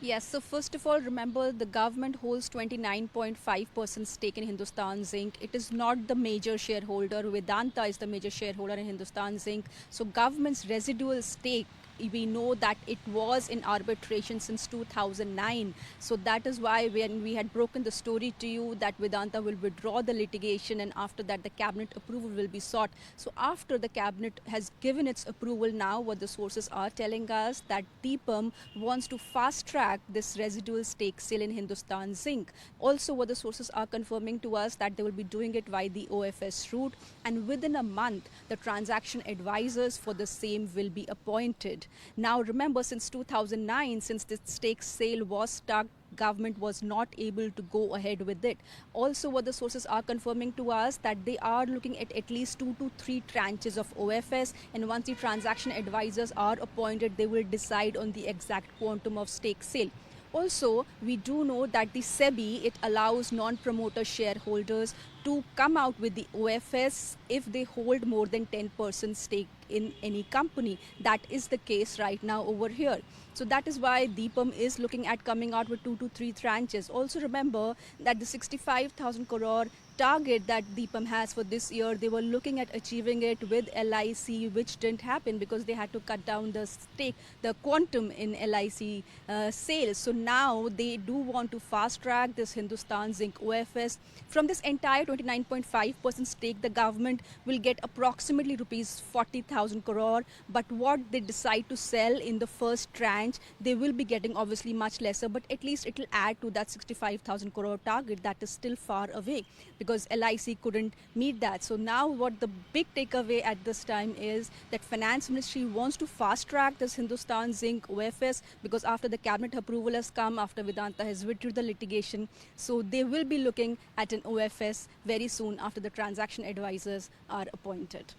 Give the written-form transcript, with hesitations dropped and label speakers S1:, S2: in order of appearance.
S1: Yes, so first of all, remember the government holds 29.5% stake in Hindustan Zinc. It is not the major shareholder. Vedanta is the major shareholder in Hindustan Zinc. So government's residual stake, we know that it was in arbitration since 2009. So that is why when we had broken the story to you that Vedanta will withdraw the litigation and after that the cabinet approval will be sought. So after the cabinet has given its approval, now what the sources are telling us that DIPAM wants to fast track this residual stake sale in Hindustan Zinc. Also what the sources are confirming to us that they will be doing it via the OFS route, and within a month the transaction advisors for the same will be appointed. Now remember, since 2009, since the stake sale was stuck, government was not able to go ahead with it. Also what the sources are confirming to us that they are looking at least 2 to 3 tranches of OFS, and once the transaction advisors are appointed, they will decide on the exact quantum of stake sale. Also, we do know that the SEBI, it allows non-promoter shareholders to come out with the OFS if they hold more than 10% stake in any company. That is the case right now over here. So that is why DIPAM is looking at coming out with 2 to 3 tranches. Also remember that the 65,000 crore target that DIPAM has for this year, they were looking at achieving it with LIC, which didn't happen because they had to cut down the stake, the quantum in LIC sales. So now they do want to fast track this Hindustan Zinc OFS. From this entire 29.5% stake, the government will get approximately rupees 40,000 crore. But what they decide to sell in the first tranche, they will be getting obviously much lesser, but at least it will add to that 65,000 crore target that is still far away, because LIC couldn't meet that. So now what the big takeaway at this time is that Finance Ministry wants to fast track this Hindustan Zinc OFS, because after the cabinet approval has come, after Vedanta has withdrew the litigation, so they will be looking at an OFS very soon after the transaction advisors are appointed.